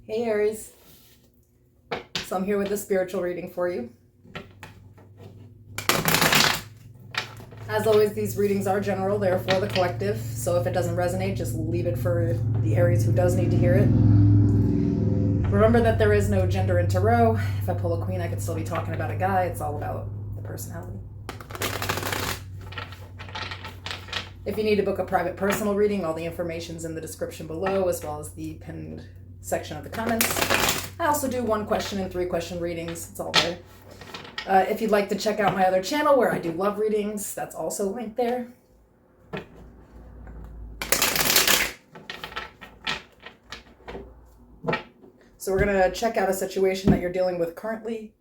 Hey Aries, so I'm here with a spiritual reading for you. As always, these readings are general, they're for the collective, so if it doesn't resonate, just leave it for the Aries who does need to hear it. Remember that there is no gender in tarot. If I pull a queen, I could still be talking about a guy. It's all about the personality. If you need to book a private personal reading, all the information's in the description below, as well as the pinned section of the comments. I also do 1 question and 3 question readings. It's all there. If you'd like to check out my other channel where I do love readings, that's also linked there. So we're going to check out a situation that you're dealing with currently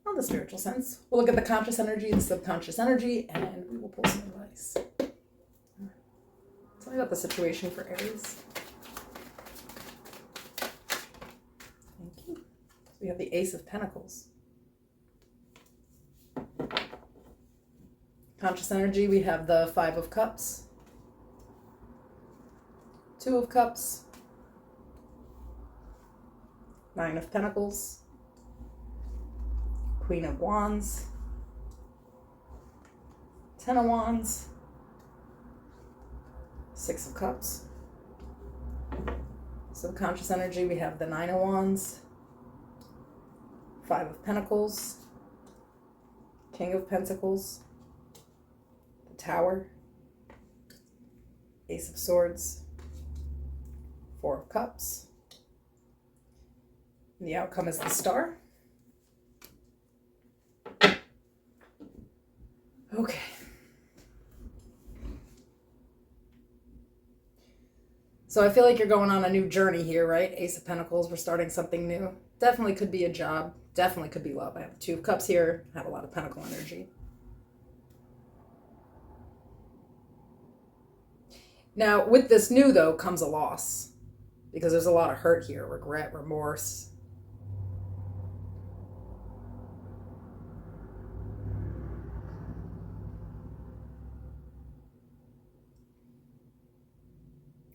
on the spiritual sense. We'll look at the conscious energy, the subconscious energy, and we will pull some advice. Tell me about the situation for Aries. Thank you. So we have the Ace of Pentacles. Conscious energy, we have the 5 of Cups, 2 of Cups, 9 of Pentacles, Queen of Wands, 10 of Wands, 6 of Cups. Subconscious energy, we have the 9 of Wands, 5 of Pentacles, King of Pentacles, Tower, Ace of Swords, 4 of Cups. And the outcome is the Star. Okay. So I feel like you're going on a new journey here, right? Ace of Pentacles, we're starting something new. Definitely could be a job. Definitely could be love. I have the 2 of Cups here. I have a lot of Pentacle energy. Now, with this new, though, comes a loss, because there's a lot of hurt here, regret, remorse.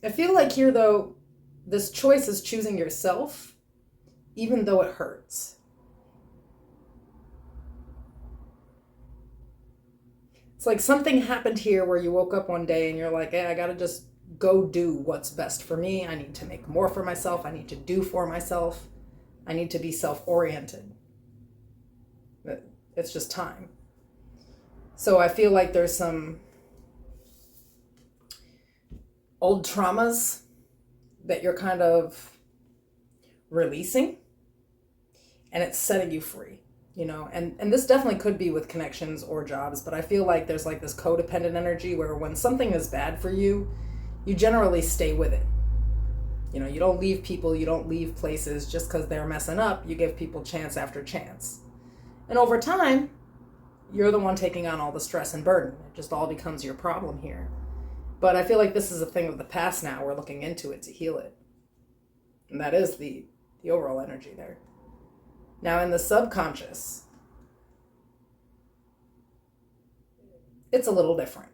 I feel like here, though, this choice is choosing yourself, even though it hurts. It's like something happened here where you woke up one day and you're like, hey, I gotta just go do what's best for me. I need to make more for myself. I need to do for myself. I need to be self-oriented. It's just time. So I feel like there's some old traumas that you're kind of releasing, and it's setting you free. You know, and this definitely could be with connections or jobs, but I feel like there's like this codependent energy where when something is bad for you, you generally stay with it. You know, you don't leave people, you don't leave places just because they're messing up. You give people chance after chance. And over time, you're the one taking on all the stress and burden. It just all becomes your problem here. But I feel like this is a thing of the past now. We're looking into it to heal it. And that is the overall energy there. Now, in the subconscious, it's a little different.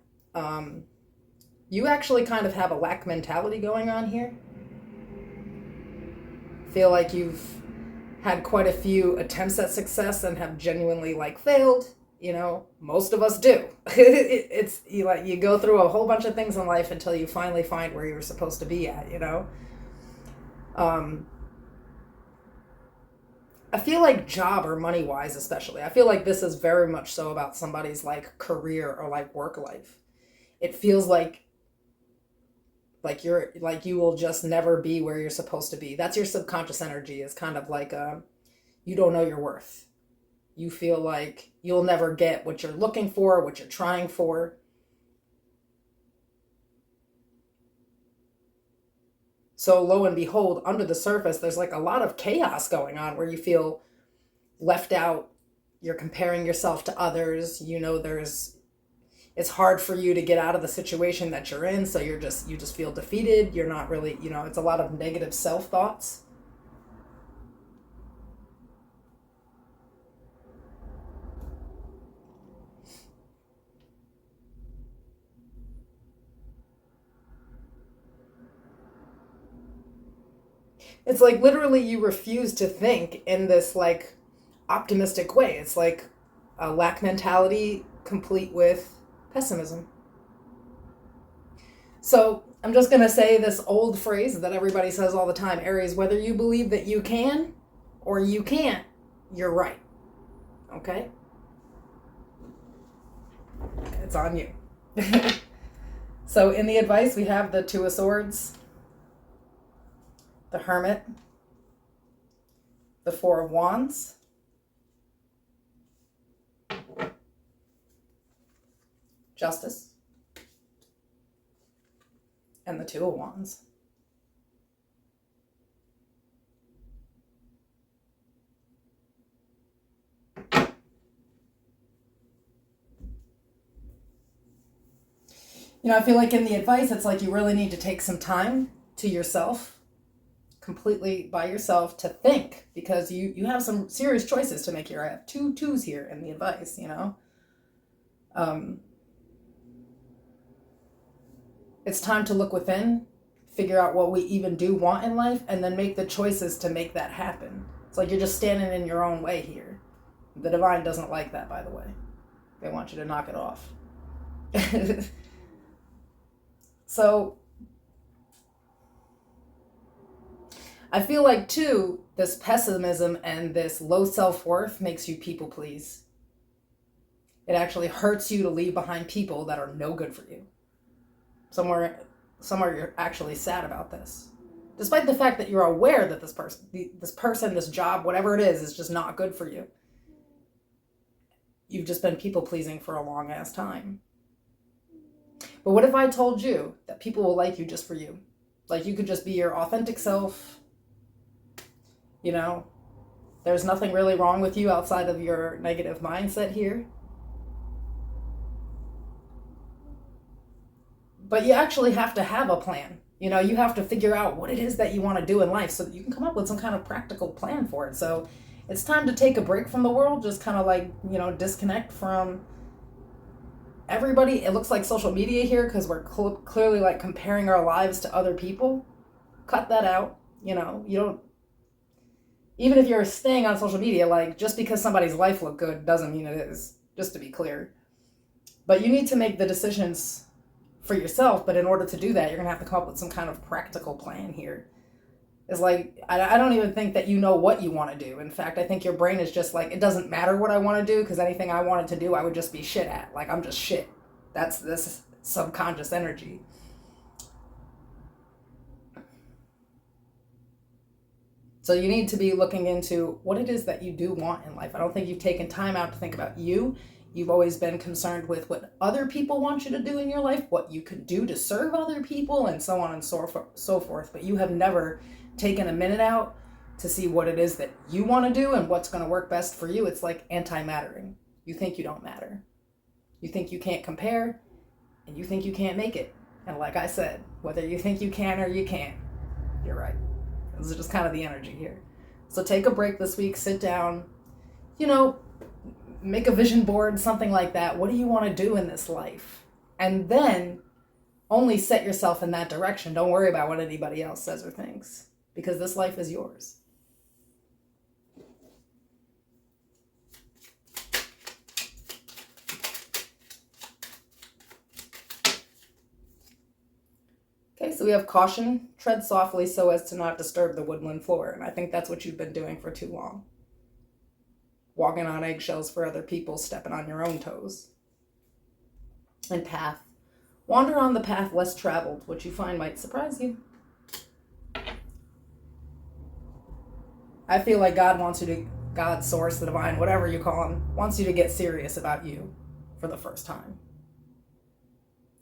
You actually kind of have a lack mentality going on here. Feel like you've had quite a few attempts at success and have genuinely failed. You know, most of us do. It's you go through a whole bunch of things in life until you finally find where you're supposed to be at, you know. I feel like job or money-wise especially, I feel like this is very much so about somebody's career or work life. It feels like you will just never be where you're supposed to be. That's your subconscious energy. Is kind of you don't know your worth. You feel like you'll never get what you're looking for, what you're trying for. So lo and behold, under the surface, there's a lot of chaos going on where you feel left out. You're comparing yourself to others. You know, it's hard for you to get out of the situation that you're in. So you just feel defeated. You're not really, it's a lot of negative self-thoughts. It's like literally you refuse to think in this like optimistic way. It's like a lack mentality complete with pessimism. So I'm just going to say this old phrase that everybody says all the time, Aries, whether you believe that you can or you can't, you're right. Okay? It's on you. So in the advice, we have the Two of Swords, the Hermit, the Four of Wands, Justice, and the Two of Wands. I feel like in the advice, it's like you really need to take some time to yourself, completely by yourself, to think, because you have some serious choices to make here. I have two twos here in the advice, It's time to look within, figure out what we even do want in life, and then make the choices to make that happen. It's like you're just standing in your own way here. The divine doesn't like that, by the way. They want you to knock it off. So I feel like, too, this pessimism and this low self-worth makes you people please. It actually hurts you to leave behind people that are no good for you. Somewhere you're actually sad about this. Despite the fact that you're aware that this person, this job, whatever it is just not good for you. You've just been people pleasing for a long ass time. But what if I told you that people will like you just for you? Like you could just be your authentic self. There's nothing really wrong with you outside of your negative mindset here. But you actually have to have a plan. You have to figure out what it is that you want to do in life so that you can come up with some kind of practical plan for it. So it's time to take a break from the world, just kind of like, disconnect from everybody. It looks like social media here because we're clearly like comparing our lives to other people. Cut that out. You don't, even if you're staying on social media, like just because somebody's life look good doesn't mean it is, just to be clear. But you need to make the decisions for yourself, but in order to do that, you're gonna have to come up with some kind of practical plan here. It's like, I don't even think that you know what you want to do. In fact, I think your brain is just like, it doesn't matter what I want to do, because anything I wanted to do, I would just be shit at. Like, I'm just shit. That's this subconscious energy. So you need to be looking into what it is that you do want in life. I don't think you've taken time out to think about you. You've always been concerned with what other people want you to do in your life, what you can do to serve other people, and so on and so forth. But you have never taken a minute out to see what it is that you want to do and what's going to work best for you. It's like anti-mattering. You think you don't matter. You think you can't compare, and you think you can't make it. And like I said, whether you think you can or you can't, you're right. This is just kind of the energy here. So take a break this week, sit down, make a vision board, something like that. What do you want to do in this life? And then only set yourself in that direction. Don't worry about what anybody else says or thinks, because this life is yours. Okay, so we have caution, tread softly so as to not disturb the woodland floor. And I think that's what you've been doing for too long. Walking on eggshells for other people, stepping on your own toes. And path. Wander on the path less traveled. What you find might surprise you. I feel like God wants you to, God, source, the divine, whatever you call him, wants you to get serious about you for the first time.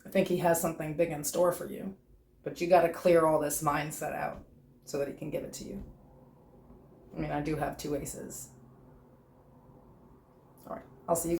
I think he has something big in store for you. But you got to clear all this mindset out so that he can give it to you. I mean, I do have 2 aces. All right, I'll see you.